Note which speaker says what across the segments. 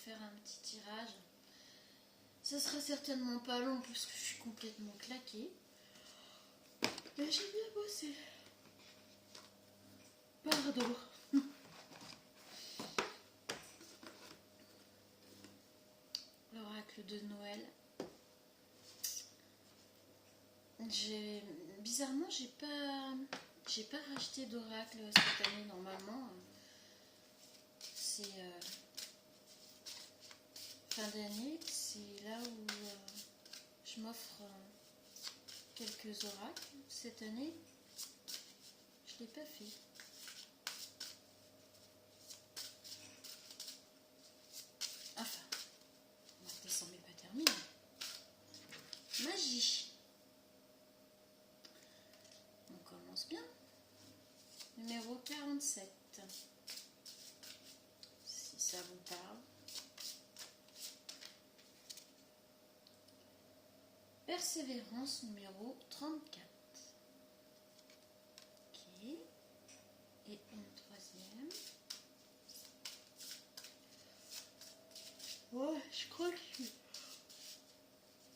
Speaker 1: faire un petit tirage. Ça sera certainement pas long parce que je suis complètement claquée. Mais j'ai bien bossé. Pardon. L'oracle de Noël. Bizarrement, j'ai pas racheté d'oracle cette année. Normalement, c'est fin d'année, c'est là où je m'offre quelques oracles. Cette année, je l'ai pas fait. Enfin, décembre n'est pas terminé. Magie. On commence bien. Numéro 47. Si ça vous parle. Persévérance numéro 34. Ok. Et une troisième. Ouais, je crois que...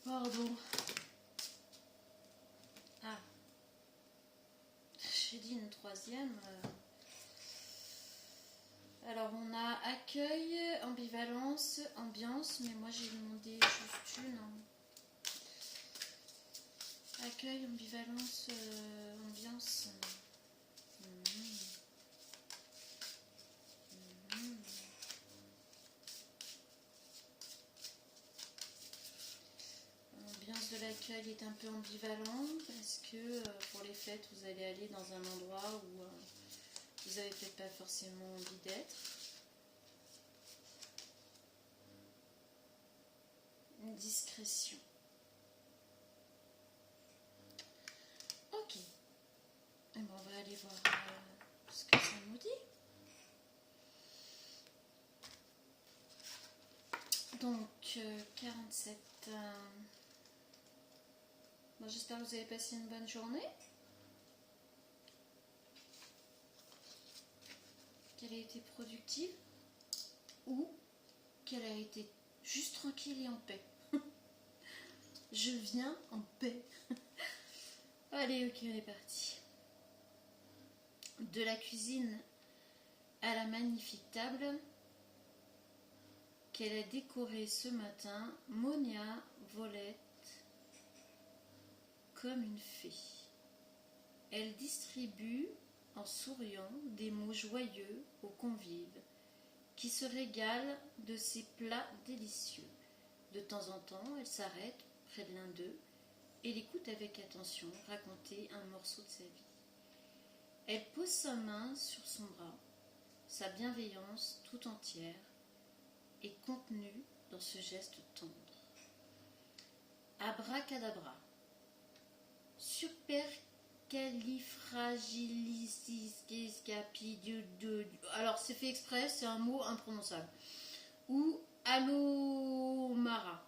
Speaker 1: Pardon. Ah. J'ai dit une troisième. Alors on a accueil, ambivalence, ambiance, mais moi j'ai demandé juste une. Accueil, ambivalence, ambiance. L'ambiance de l'accueil est un peu ambivalent parce que pour les fêtes vous allez aller dans un endroit où vous n'avez peut-être pas forcément envie d'être. Une discrétion. Ok. Et bon, on va aller voir ce que ça nous dit. Donc, 47. Bon, j'espère que vous avez passé une bonne journée. Qu'elle a été productive. Ou qu'elle a été juste tranquille et en paix. Je viens en paix. Allez, ok, on est parti. De la cuisine à la magnifique table qu'elle a décorée ce matin, Monia volait comme une fée. Elle distribue en souriant des mots joyeux aux convives qui se régalent de ces plats délicieux. De temps en temps, elle s'arrête près de l'un d'eux et l'écoute avec attention raconter un morceau de sa vie. Elle pose sa main sur son bras, sa bienveillance tout entière est contenue dans ce geste tendre. Abracadabra. Supercalifragilisticexpialidocious. Alors c'est fait exprès, c'est un mot imprononçable. Ou Alomara.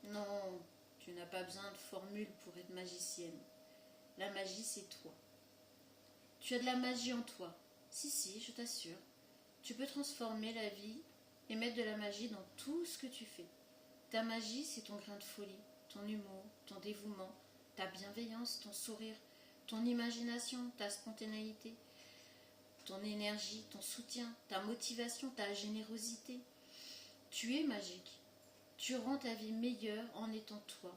Speaker 1: Non, tu n'as pas besoin de formule pour être magicienne. La magie, c'est toi. Tu as de la magie en toi. Si, je t'assure. Tu peux transformer la vie et mettre de la magie dans tout ce que tu fais. Ta magie, c'est ton grain de folie, ton humour, ton dévouement, ta bienveillance, ton sourire, ton imagination, ta spontanéité, ton énergie, ton soutien, ta motivation, ta générosité. Tu es magique. Tu rends ta vie meilleure en étant toi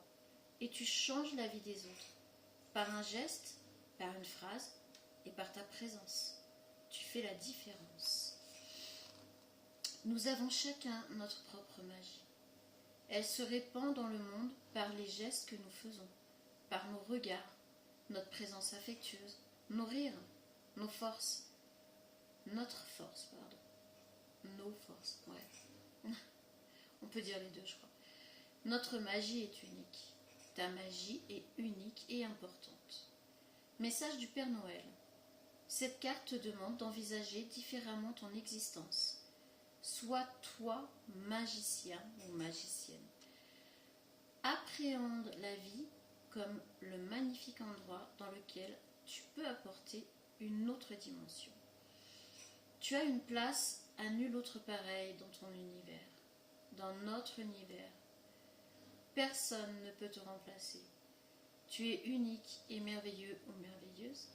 Speaker 1: et tu changes la vie des autres. Par un geste, par une phrase et par ta présence. Tu fais la différence. Nous avons chacun notre propre magie. Elle se répand dans le monde par les gestes que nous faisons, par nos regards, notre présence affectueuse, nos rires, nos forces, nos forces, ouais. On peut dire les deux, je crois. Notre magie est unique. Ta magie est unique et importante. Message du Père Noël. Cette carte te demande d'envisager différemment ton existence. Sois toi magicien ou magicienne. Appréhende la vie comme le magnifique endroit dans lequel tu peux apporter une autre dimension. Tu as une place à nul autre pareil dans ton univers. dans notre univers. Personne ne peut te remplacer. Tu es unique et merveilleux ou merveilleuse.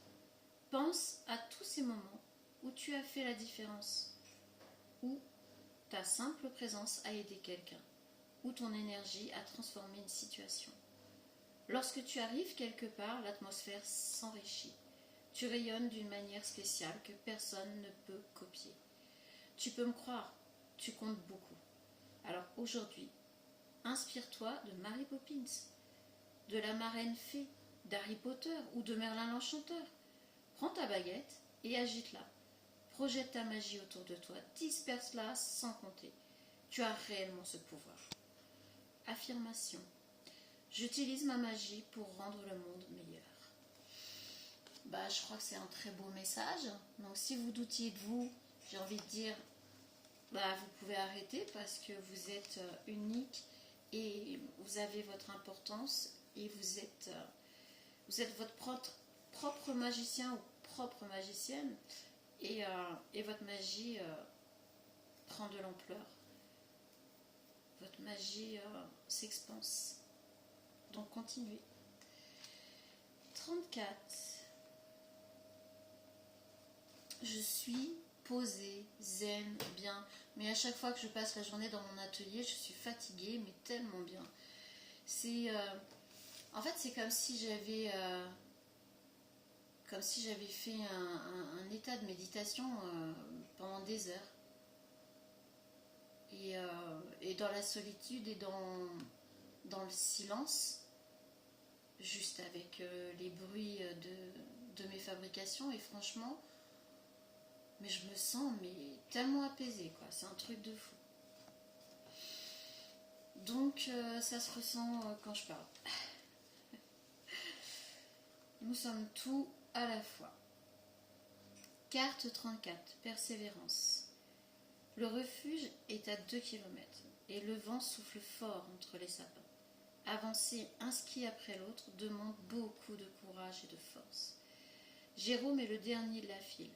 Speaker 1: Pense à tous ces moments où tu as fait la différence, où ta simple présence a aidé quelqu'un, où ton énergie a transformé une situation. Lorsque tu arrives quelque part, l'atmosphère s'enrichit. Tu rayonnes d'une manière spéciale que personne ne peut copier. Tu peux me croire, tu comptes beaucoup. Alors aujourd'hui, inspire-toi de Mary Poppins, de la marraine fée, d'Harry Potter ou de Merlin l'Enchanteur. Prends ta baguette et agite-la. Projette ta magie autour de toi, disperse-la sans compter. Tu as réellement ce pouvoir. Affirmation. J'utilise ma magie pour rendre le monde meilleur. Je crois que c'est un très beau message. Donc si vous doutiez de vous, j'ai envie de dire, vous pouvez arrêter parce que vous êtes unique et vous avez votre importance et vous êtes votre propre magicien ou propre magicienne et votre magie prend de l'ampleur. Votre magie s'expanse. Donc continuez. 34. Je suis posée, zen, bien. Mais à chaque fois que je passe la journée dans mon atelier, je suis fatiguée, mais tellement bien. En fait, c'est comme si j'avais fait un état de méditation pendant des heures. Et dans la solitude et dans le silence, juste avec les bruits de mes fabrications, et franchement, mais je me sens tellement apaisée, quoi. C'est un truc de fou. Donc ça se ressent quand je parle. Nous sommes tout à la fois. Carte 34, persévérance. Le refuge est à 2 km et le vent souffle fort entre les sapins. Avancer un ski après l'autre demande beaucoup de courage et de force. Jérôme est le dernier de la file.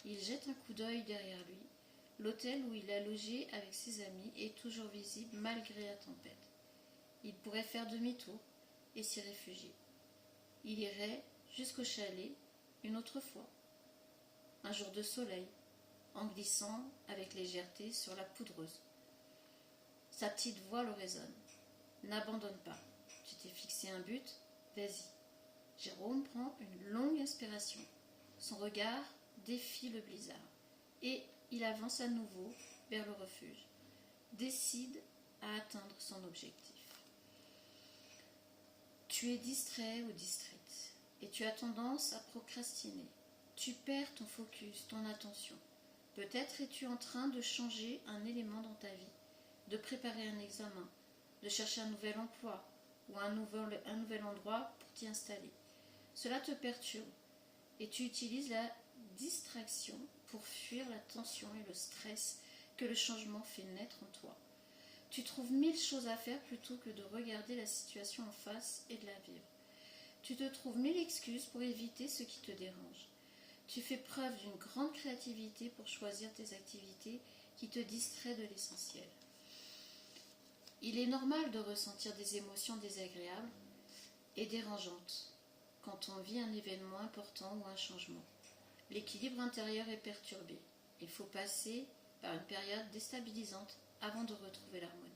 Speaker 1: Il jette un coup d'œil derrière lui. L'hôtel où il a logé avec ses amis est toujours visible malgré la tempête. Il pourrait faire demi-tour et s'y réfugier. Il irait jusqu'au chalet une autre fois, un jour de soleil, en glissant avec légèreté sur la poudreuse. Sa petite voix le résonne. N'abandonne pas. Tu t'es fixé un but, vas-y. Jérôme prend une longue inspiration. Son regard défie le blizzard. Et il avance à nouveau vers le refuge. Décide à atteindre son objectif. Tu es distrait ou distraite et tu as tendance à procrastiner. Tu perds ton focus, ton attention. Peut-être es-tu en train de changer un élément dans ta vie, de préparer un examen, de chercher un nouvel emploi ou un nouvel endroit pour t'y installer. Cela te perturbe et tu utilises la distraction pour fuir la tension et le stress que le changement fait naître en toi. Tu trouves 1000 choses à faire plutôt que de regarder la situation en face et de la vivre. Tu te trouves 1000 excuses pour éviter ce qui te dérange. Tu fais preuve d'une grande créativité pour choisir tes activités qui te distraient de l'essentiel. Il est normal de ressentir des émotions désagréables et dérangeantes quand on vit un événement important ou un changement. L'équilibre intérieur est perturbé. Il faut passer par une période déstabilisante avant de retrouver l'harmonie.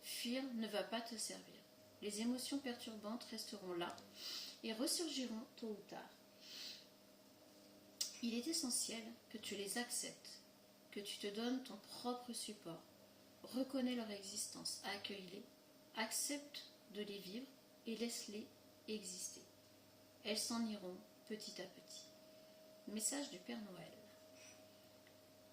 Speaker 1: Fuir ne va pas te servir. Les émotions perturbantes resteront là et ressurgiront tôt ou tard. Il est essentiel que tu les acceptes, que tu te donnes ton propre support. Reconnais leur existence, accueille-les, accepte de les vivre et laisse-les exister. Elles s'en iront petit à petit. Message du Père Noël.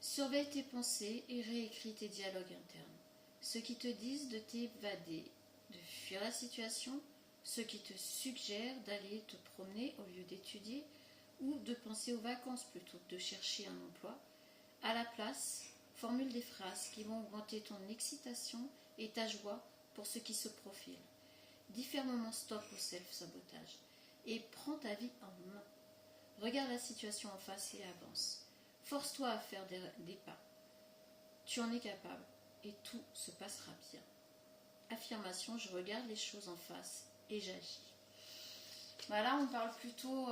Speaker 1: Surveille tes pensées et réécris tes dialogues internes. Ceux qui te disent de t'évader, de fuir la situation, ceux qui te suggèrent d'aller te promener au lieu d'étudier ou de penser aux vacances plutôt que de chercher un emploi. À la place, formule des phrases qui vont augmenter ton excitation et ta joie pour ce qui se profile. Dis fermement stop au self-sabotage et prends ta vie en main. Regarde la situation en face et avance. Force-toi à faire des pas. Tu en es capable. et tout se passera bien. Affirmation, je regarde les choses en face et j'agis. Là, on parle plutôt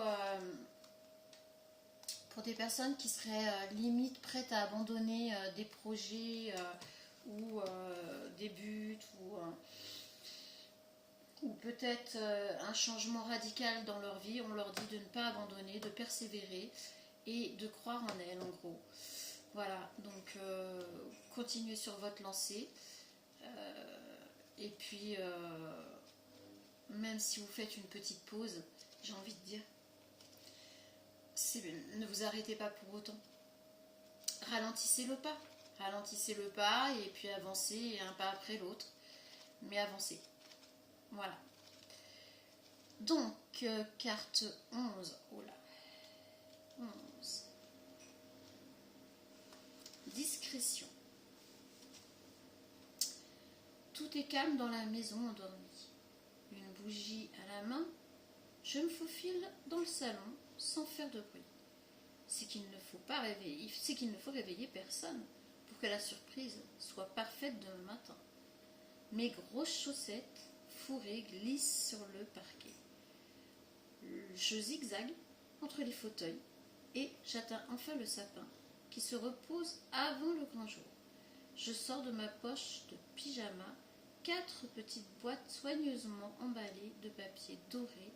Speaker 1: pour des personnes qui seraient limite prêtes à abandonner des projets ou des buts ou peut-être un changement radical dans leur vie. On leur dit de ne pas abandonner, de persévérer et de croire en elles, en gros. Voilà, donc continuez sur votre lancée. Et puis, même si vous faites une petite pause, j'ai envie de dire, ne vous arrêtez pas pour autant. Ralentissez le pas et puis avancez un pas après l'autre, mais avancez. Voilà. Donc, carte 11. Oh là. 11. Discrétion. Tout est calme dans la maison endormie. Une bougie à la main, je me faufile dans le salon sans faire de bruit. C'est qu'il ne faut réveiller personne pour que la surprise soit parfaite demain matin. Mes grosses chaussettes fourrées glissent sur le parquet. Je zigzague entre les fauteuils et j'atteins enfin le sapin qui se repose avant le grand jour. Je sors de ma poche de pyjama 4 petites boîtes soigneusement emballées de papier doré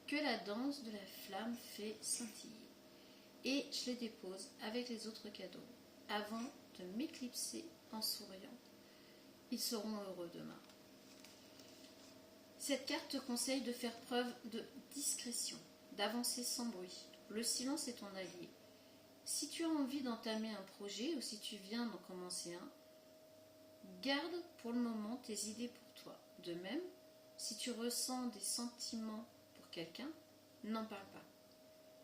Speaker 1: que la danse de la flamme fait scintiller. Et je les dépose avec les autres cadeaux avant de m'éclipser en souriant. Ils seront heureux demain. Cette carte te conseille de faire preuve de discrétion, d'avancer sans bruit. Le silence est ton allié. Si tu as envie d'entamer un projet ou si tu viens d'en commencer un, garde pour le moment tes idées pour toi. De même, si tu ressens des sentiments pour quelqu'un, n'en parle pas.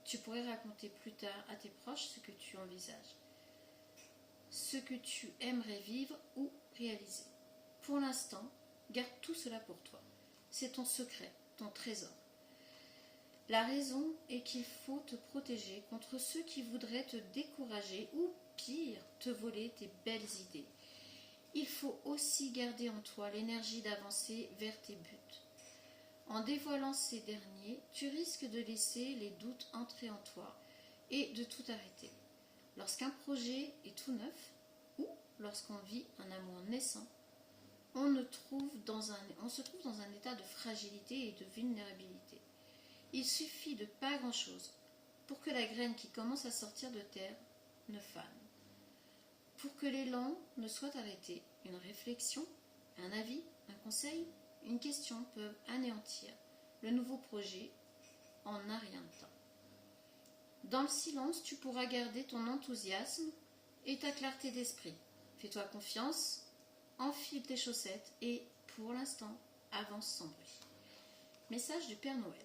Speaker 1: Tu pourrais raconter plus tard à tes proches ce que tu envisages, ce que tu aimerais vivre ou réaliser. Pour l'instant, garde tout cela pour toi. C'est ton secret, ton trésor. La raison est qu'il faut te protéger contre ceux qui voudraient te décourager ou, pire, te voler tes belles idées. Il faut aussi garder en toi l'énergie d'avancer vers tes buts. En dévoilant ces derniers, tu risques de laisser les doutes entrer en toi et de tout arrêter. Lorsqu'un projet est tout neuf ou lorsqu'on vit un amour naissant, on se trouve dans un état de fragilité et de vulnérabilité. Il suffit de pas grand-chose pour que la graine qui commence à sortir de terre ne fane. Pour que l'élan ne soit arrêté, une réflexion, un avis, un conseil, une question peuvent anéantir le nouveau projet en un rien de temps. Dans le silence, tu pourras garder ton enthousiasme et ta clarté d'esprit. Fais-toi confiance, enfile tes chaussettes et, pour l'instant, avance sans bruit. Message du Père Noël.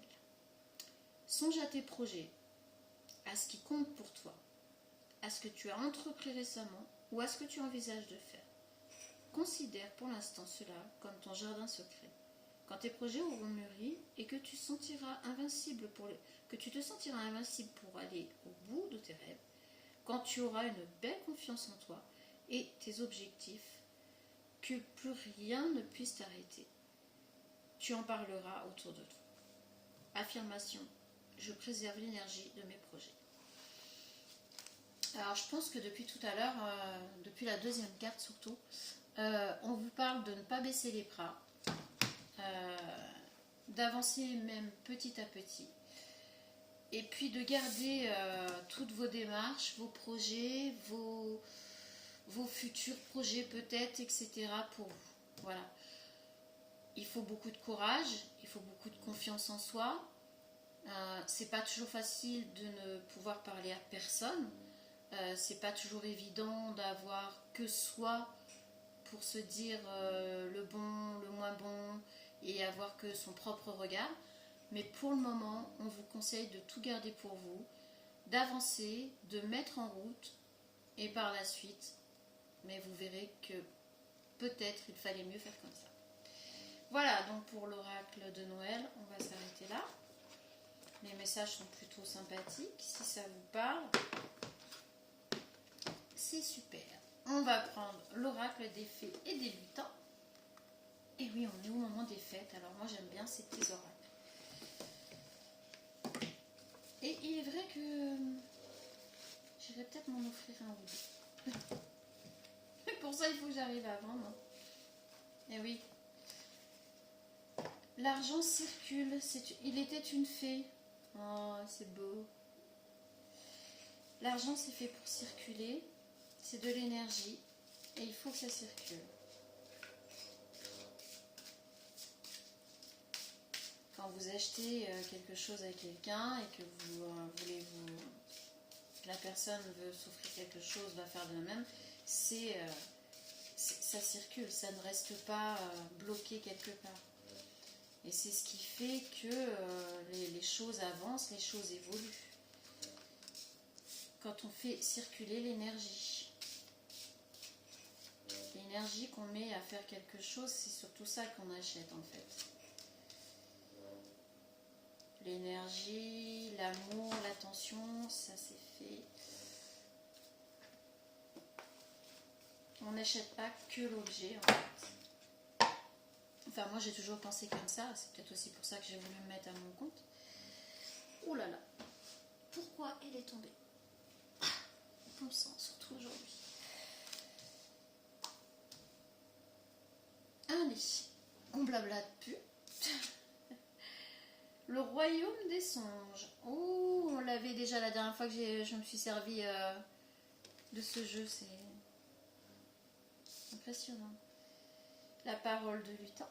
Speaker 1: Songe à tes projets, à ce qui compte pour toi, à ce que tu as entrepris récemment ou à ce que tu envisages de faire. Considère pour l'instant cela comme ton jardin secret. Quand tes projets auront mûri et que tu te sentiras invincible pour aller au bout de tes rêves, quand tu auras une belle confiance en toi et tes objectifs, que plus rien ne puisse t'arrêter, tu en parleras autour de toi. Affirmation, je préserve l'énergie de mes projets. Alors je pense que depuis tout à l'heure, depuis la deuxième carte surtout, on vous parle de ne pas baisser les bras, d'avancer même petit à petit, et puis de garder toutes vos démarches, vos projets, vos futurs projets peut-être, etc. pour vous. Voilà. Il faut beaucoup de courage, il faut beaucoup de confiance en soi. C'est pas toujours facile de ne pouvoir parler à personne. C'est pas toujours évident d'avoir que soi pour se dire le bon, le moins bon et avoir que son propre regard. Mais pour le moment, on vous conseille de tout garder pour vous, d'avancer, de mettre en route et par la suite, mais vous verrez que peut-être il fallait mieux faire comme ça. Voilà donc pour l'oracle de Noël, on va s'arrêter là. Les messages sont plutôt sympathiques, si ça vous parle, c'est super. On va prendre l'oracle des fées et des lutins. Et oui, on est au moment des fêtes, alors moi j'aime bien ces petits oracles. Et il est vrai que j'irai peut-être m'en offrir un ou deux. Mais pour ça, il faut que j'arrive à vendre. Et oui. L'argent circule, il était une fée. Oh, c'est beau. L'argent, c'est fait pour circuler. C'est de l'énergie. Et il faut que ça circule. Quand vous achetez quelque chose à quelqu'un et que la personne veut s'offrir quelque chose, va faire de la même, ça circule, ça ne reste pas bloqué quelque part. Et c'est ce qui fait que les choses avancent, les choses évoluent. Quand on fait circuler l'énergie. L'énergie qu'on met à faire quelque chose, c'est surtout ça qu'on achète en fait. L'énergie, l'amour, l'attention, ça c'est fait. On n'achète pas que l'objet en fait. Enfin moi j'ai toujours pensé comme ça, c'est peut-être aussi pour ça que j'ai voulu me mettre à mon compte. Ouh là là, pourquoi elle est tombée? Bon sang, surtout aujourd'hui. Allez, on blablate plus. Le royaume des songes. Oh, on l'avait déjà la dernière fois que je me suis servi de ce jeu, c'est impressionnant. La parole de lutin.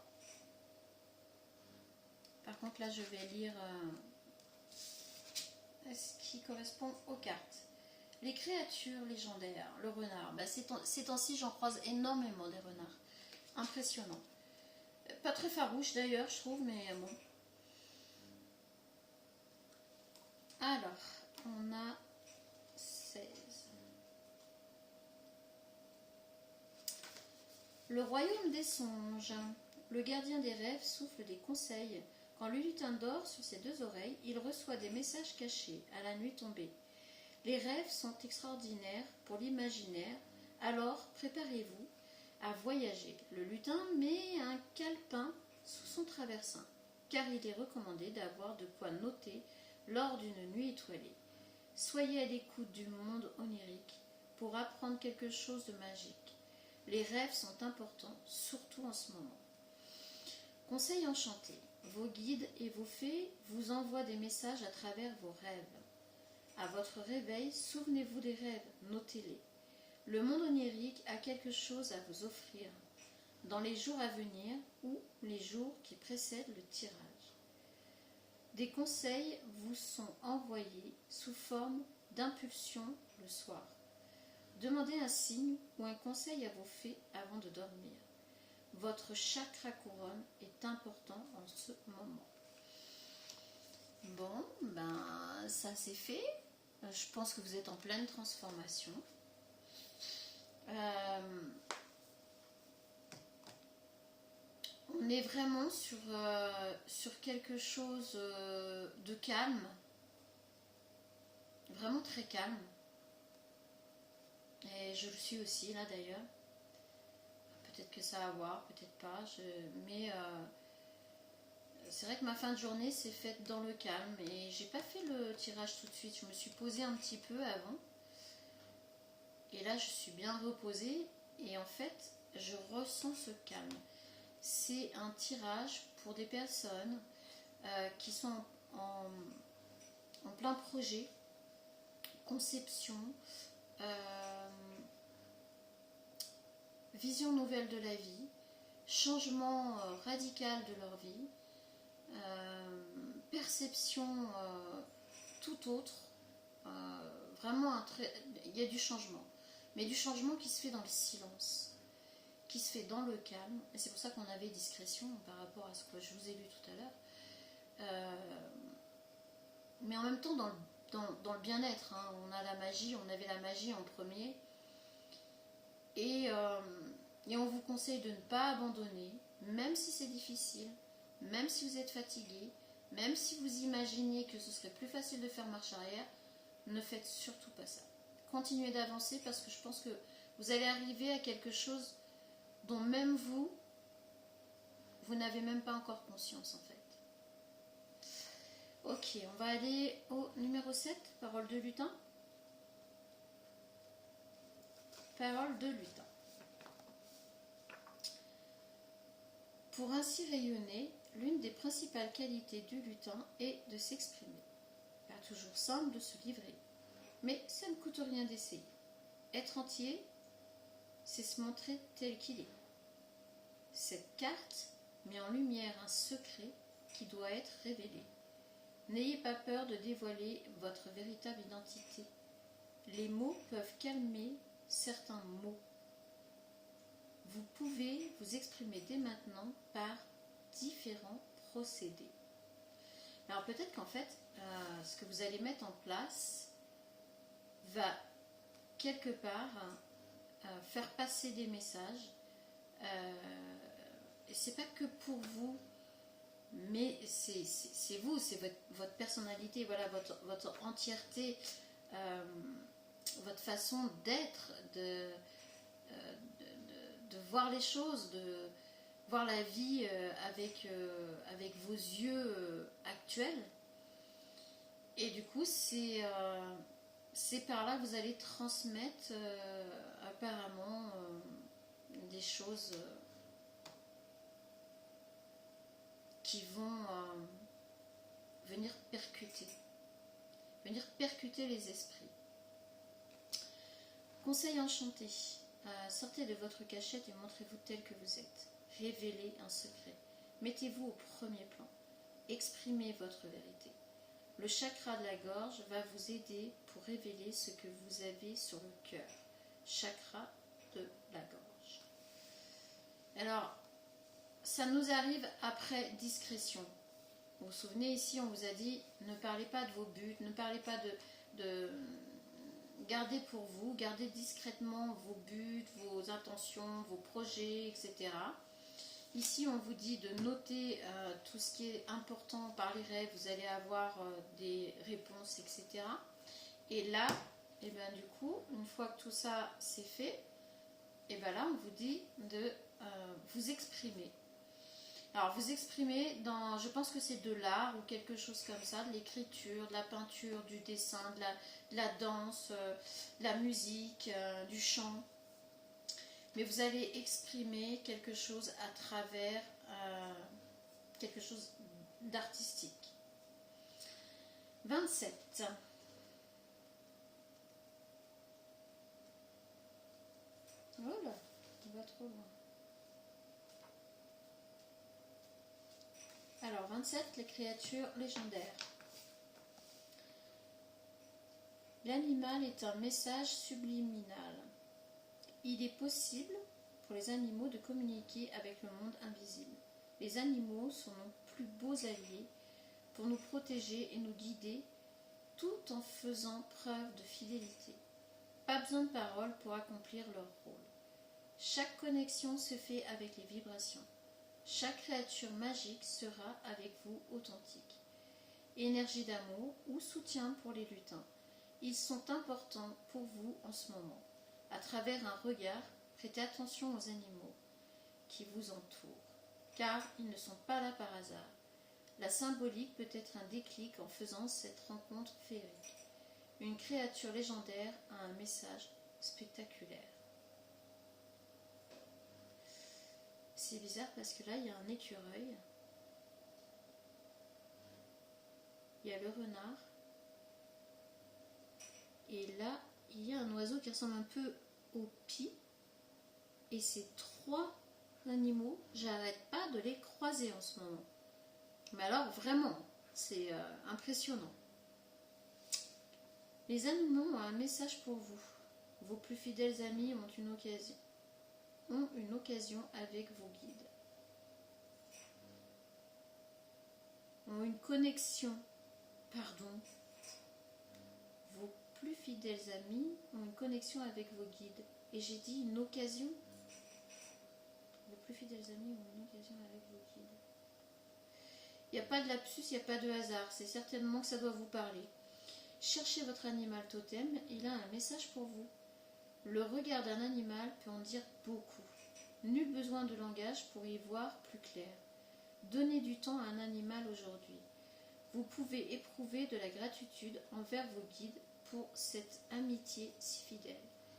Speaker 1: Par contre, là, je vais lire ce qui correspond aux cartes. Les créatures légendaires, le renard. Bah, ces temps-ci, j'en croise énormément des renards. Impressionnant. Pas très farouche d'ailleurs, je trouve, mais bon. Alors, on a 16. Le royaume des songes. Le gardien des rêves souffle des conseils. Quand le lutin dort sur ses deux oreilles, il reçoit des messages cachés à la nuit tombée. Les rêves sont extraordinaires pour l'imaginaire, alors préparez-vous à voyager. Le lutin met un calepin sous son traversin, car il est recommandé d'avoir de quoi noter lors d'une nuit étoilée. Soyez à l'écoute du monde onirique pour apprendre quelque chose de magique. Les rêves sont importants, surtout en ce moment. Conseil enchanté. Vos guides et vos fées vous envoient des messages à travers vos rêves. À votre réveil, souvenez-vous des rêves, notez-les. Le monde onirique a quelque chose à vous offrir dans les jours à venir ou les jours qui précèdent le tirage. Des conseils vous sont envoyés sous forme d'impulsion le soir. Demandez un signe ou un conseil à vos fées avant de dormir. Votre chakra couronne est important en ce moment. Bon, ben ça c'est fait. Je pense que vous êtes en pleine transformation. On est vraiment sur quelque chose de calme. Vraiment très calme. Et je le suis aussi là d'ailleurs. Peut-être que ça va voir, peut-être pas. Mais c'est vrai que ma fin de journée s'est faite dans le calme. Et j'ai pas fait le tirage tout de suite. Je me suis posée un petit peu avant. Et là, je suis bien reposée. Et en fait, je ressens ce calme. C'est un tirage pour des personnes qui sont en plein projet, conception, vision nouvelle de la vie, changement radical de leur vie, perception tout autre. Vraiment, il y a du changement. Mais du changement qui se fait dans le silence, qui se fait dans le calme. Et c'est pour ça qu'on avait discrétion par rapport à ce que je vous ai lu tout à l'heure. Mais en même temps, dans le bien-être, hein, on a la magie, on avait la magie en premier. Et on vous conseille de ne pas abandonner, même si c'est difficile, même si vous êtes fatigué, même si vous imaginiez que ce serait plus facile de faire marche arrière, ne faites surtout pas ça. Continuez d'avancer parce que je pense que Vous allez arriver à quelque chose dont même vous n'avez même pas encore conscience en fait. Ok, on va aller au numéro 7, parole de lutin. Parole de lutin. Pour ainsi rayonner, l'une des principales qualités du lutin est de s'exprimer. Pas toujours simple de se livrer, mais ça ne coûte rien d'essayer. Être entier, c'est se montrer tel qu'il est. Cette carte met en lumière un secret qui doit être révélé. N'ayez pas peur de dévoiler votre véritable identité. Les mots peuvent calmer certains maux. Vous pouvez vous exprimer dès maintenant par différents procédés. Alors peut-être qu'en fait, ce que vous allez mettre en place va quelque part faire passer des messages. Et c'est pas que pour vous, mais c'est vous, c'est votre personnalité, voilà, votre entièreté, votre façon d'être, de voir les choses, de voir la vie avec vos yeux actuels. Et du coup, c'est par là que vous allez transmettre apparemment des choses qui vont venir percuter les esprits. Conseil enchanté. Sortez de votre cachette et montrez-vous tel que vous êtes. Révélez un secret. Mettez-vous au premier plan. Exprimez votre vérité. Le chakra de la gorge va vous aider pour révéler ce que vous avez sur le cœur. Chakra de la gorge. Alors, ça nous arrive après discrétion. Vous vous souvenez, ici, on vous a dit, ne parlez pas de vos buts, ne parlez pas de gardez pour vous, gardez discrètement vos buts, vos intentions, vos projets, etc. Ici, on vous dit de noter tout ce qui est important par les rêves, vous allez avoir des réponses, etc. Et là, et bien, du coup, une fois que tout ça c'est fait, et bien là, on vous dit de vous exprimer. Alors, vous exprimer dans, je pense que c'est de l'art ou quelque chose comme ça, de l'écriture, de la peinture, du dessin, de la danse, de la musique, du chant. Mais vous allez exprimer quelque chose à travers quelque chose d'artistique. 27. Oh là, on va trop loin. Alors, 27, les créatures légendaires. L'animal est un message subliminal. Il est possible pour les animaux de communiquer avec le monde invisible. Les animaux sont nos plus beaux alliés pour nous protéger et nous guider tout en faisant preuve de fidélité. Pas besoin de paroles pour accomplir leur rôle. Chaque connexion se fait avec les vibrations. Chaque créature magique sera avec vous authentique. Énergie d'amour ou soutien pour les lutins. Ils sont importants pour vous en ce moment. À travers un regard, prêtez attention aux animaux qui vous entourent, car ils ne sont pas là par hasard. La symbolique peut être un déclic en faisant cette rencontre féerique. Une créature légendaire a un message spectaculaire. C'est bizarre parce que là, il y a un écureuil, il y a le renard, et là, il y a un oiseau qui ressemble un peu au pie, et ces trois animaux, j'arrête pas de les croiser en ce moment. Mais alors, vraiment, c'est impressionnant. Les animaux ont un message pour vous. Vos plus fidèles amis ont une occasion avec vos guides. Ont une connexion, vos plus fidèles amis ont une connexion avec vos guides. Et j'ai dit une occasion. Vos plus fidèles amis ont une occasion avec vos guides. Il n'y a pas de lapsus, il n'y a pas de hasard. C'est certainement que ça doit vous parler. Cherchez votre animal totem, il a un message pour vous. Le regard d'un animal peut en dire beaucoup. Nul besoin de langage pour y voir plus clair. Donnez du temps à un animal aujourd'hui. Vous pouvez éprouver de la gratitude envers vos guides pour cette amitié si fidèle.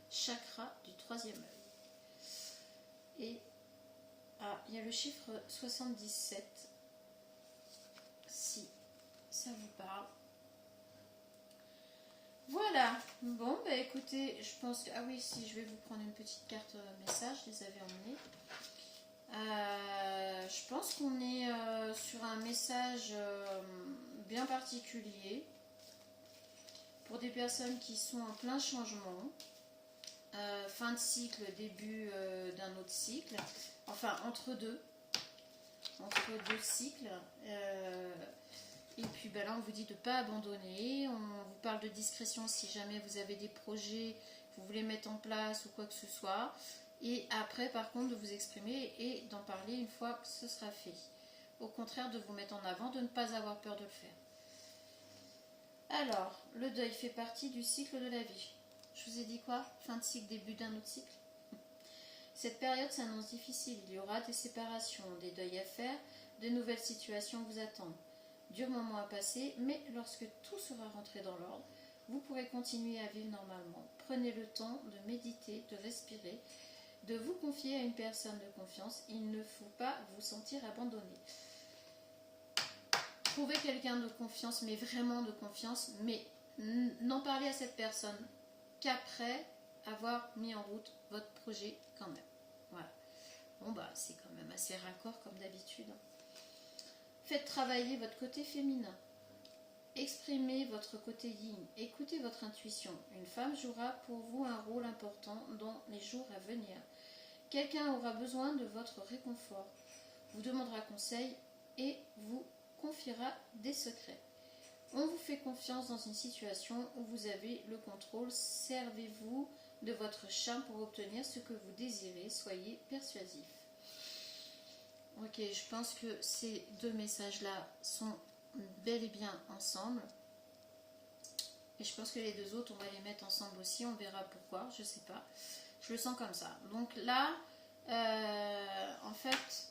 Speaker 1: Chakra du troisième œil. Et il y a le chiffre 77, si ça vous parle. Voilà, bon, bah écoutez, je pense que... Ah oui, si, je vais vous prendre une petite carte message, je les avais emmenés. Je pense qu'on est sur un message bien particulier pour des personnes qui sont en plein changement, fin de cycle, début d'un autre cycle, enfin entre deux cycles. Et puis ben là on vous dit de ne pas abandonner, on vous parle de discrétion si jamais vous avez des projets, vous voulez mettre en place ou quoi que ce soit. Et après par contre de vous exprimer et d'en parler une fois que ce sera fait. Au contraire de vous mettre en avant, de ne pas avoir peur de le faire. Alors, le deuil fait partie du cycle de la vie. Je vous ai dit quoi? Fin de cycle, début d'un autre cycle. Cette période s'annonce difficile, il y aura des séparations, des deuils à faire, de nouvelles situations vous attendent. Dur moment à passer, mais lorsque tout sera rentré dans l'ordre, vous pourrez continuer à vivre normalement. Prenez le temps de méditer, de respirer, de vous confier à une personne de confiance. Il ne faut pas vous sentir abandonné. Trouvez quelqu'un de confiance, mais vraiment de confiance, mais n'en parlez à cette personne qu'après avoir mis en route votre projet quand même. Voilà. Bon bah c'est quand même assez raccord comme d'habitude. Faites travailler votre côté féminin. Exprimez votre côté yin. Écoutez votre intuition. Une femme jouera pour vous un rôle important dans les jours à venir. Quelqu'un aura besoin de votre réconfort, vous demandera conseil et vous confiera des secrets. On vous fait confiance dans une situation où vous avez le contrôle. Servez-vous de votre charme pour obtenir ce que vous désirez. Soyez persuasif. Ok, je pense que ces deux messages-là sont bel et bien ensemble. Et je pense que les deux autres, on va les mettre ensemble aussi. On verra pourquoi, je sais pas. Je le sens comme ça. Donc là, en fait,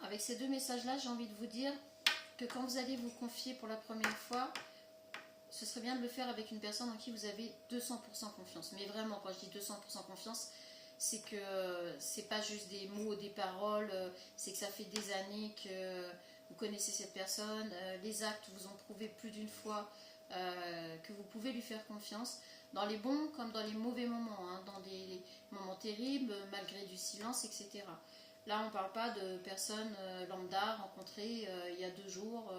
Speaker 1: avec ces deux messages-là, j'ai envie de vous dire que quand vous allez vous confier pour la première fois, ce serait bien de le faire avec une personne en qui vous avez 200% confiance. Mais vraiment, quand je dis 200% confiance, c'est que c'est pas juste des mots, des paroles, c'est que ça fait des années que vous connaissez cette personne, les actes vous ont prouvé plus d'une fois que vous pouvez lui faire confiance, dans les bons comme dans les mauvais moments, hein, dans des moments terribles, malgré du silence, etc. Là, on ne parle pas de personnes lambda rencontrées il y a 2 jours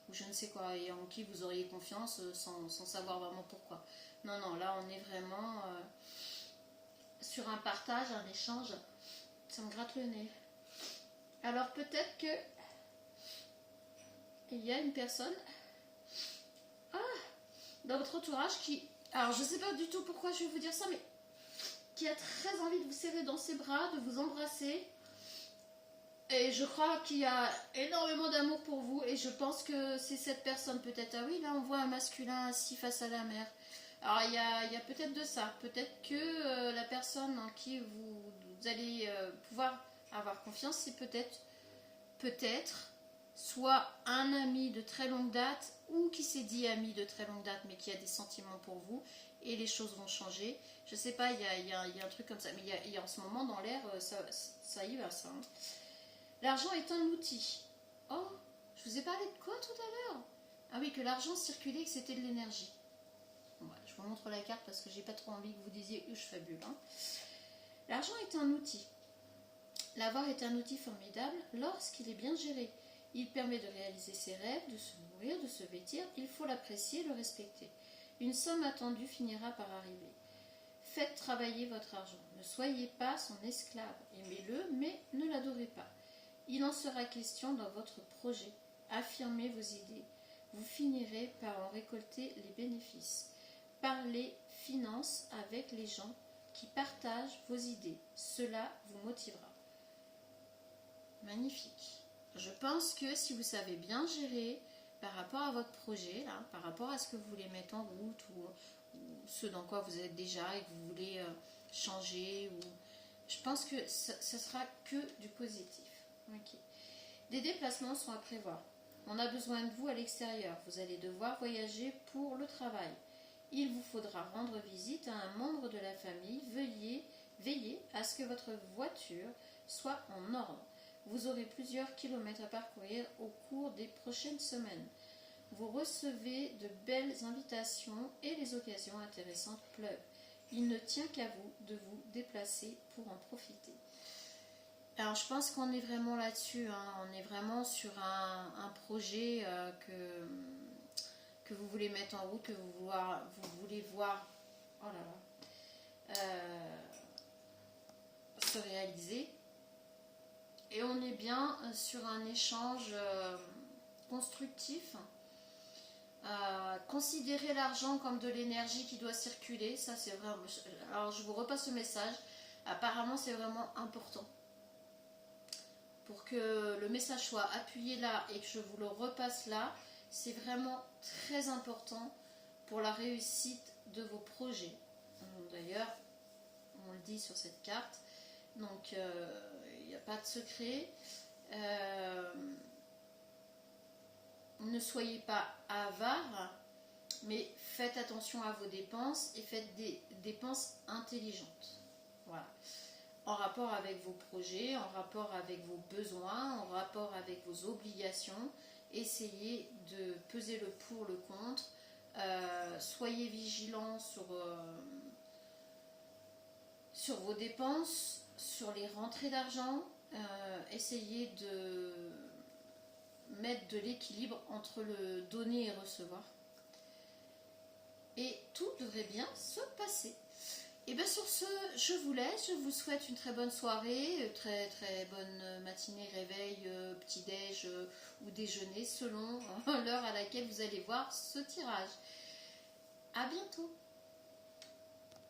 Speaker 1: ou je ne sais quoi, et en qui vous auriez confiance sans savoir vraiment pourquoi. Non, non, là, on est vraiment sur un partage, un échange. Ça me gratte le nez. Alors, peut-être que il y a une personne dans votre entourage qui... Alors, je ne sais pas du tout pourquoi je vais vous dire ça, mais qui a très envie de vous serrer dans ses bras, de vous embrasser. Et je crois qu'il y a énormément d'amour pour vous. Et je pense que c'est cette personne peut-être. Ah oui, là on voit un masculin assis face à la mer. Alors il y a peut-être de ça. Peut-être que la personne en qui vous allez pouvoir avoir confiance, c'est peut-être soit un ami de très longue date ou qui s'est dit ami de très longue date mais qui a des sentiments pour vous et les choses vont changer. Je sais pas, il y a un truc comme ça. Mais il y a en ce moment dans l'air, ça y va ça. Hein. L'argent est un outil. Oh, je vous ai parlé de quoi tout à l'heure? Ah oui, que l'argent circulait et que c'était de l'énergie. Bon, voilà, je vous montre la carte parce que j'ai pas trop envie que vous disiez je fabule. Hein. L'argent est un outil. L'avoir est un outil formidable lorsqu'il est bien géré. Il permet de réaliser ses rêves, de se nourrir, de se vêtir. Il faut l'apprécier, le respecter. Une somme attendue finira par arriver. Faites travailler votre argent. Ne soyez pas son esclave. Aimez-le, mais ne l'adorez pas. Il en sera question dans votre projet. Affirmez vos idées. Vous finirez par en récolter les bénéfices. Parlez finances avec les gens qui partagent vos idées. Cela vous motivera. Magnifique. Je pense que si vous savez bien gérer par rapport à votre projet, là, par rapport à ce que vous voulez mettre en route ou ce dans quoi vous êtes déjà et que vous voulez changer. Ou... Je pense que ce sera que du positif. Ok. Des déplacements sont à prévoir. On a besoin de vous à l'extérieur. Vous allez devoir voyager pour le travail. Il vous faudra rendre visite à un membre de la famille. Veillez à ce que votre voiture soit en ordre. Vous aurez plusieurs kilomètres à parcourir au cours des prochaines semaines. Vous recevez de belles invitations et les occasions intéressantes pleuvent. Il ne tient qu'à vous de vous déplacer pour en profiter. Alors je pense qu'on est vraiment là-dessus, hein. On est vraiment sur un projet que vous voulez mettre en route, que vous voulez voir oh là là, se réaliser. Et on est bien sur un échange constructif. Considérez l'argent comme de l'énergie qui doit circuler, ça c'est vraiment... Alors je vous repasse le message, apparemment c'est vraiment important. Pour que le message soit appuyé là et que je vous le repasse là, c'est vraiment très important pour la réussite de vos projets. D'ailleurs, on le dit sur cette carte, donc il n'y a pas de secret. Ne soyez pas avare, mais faites attention à vos dépenses et faites des dépenses intelligentes. Voilà. En rapport avec vos projets, en rapport avec vos besoins, en rapport avec vos obligations. Essayez de peser le pour, le contre. Soyez vigilants sur vos dépenses, sur les rentrées d'argent. Essayez de mettre de l'équilibre entre le donner et recevoir. Et tout devrait bien se passer. Et bien sur ce, je vous laisse, je vous souhaite une très bonne soirée, très très bonne matinée, réveil, petit-déj ou déjeuner selon l'heure à laquelle vous allez voir ce tirage. À bientôt.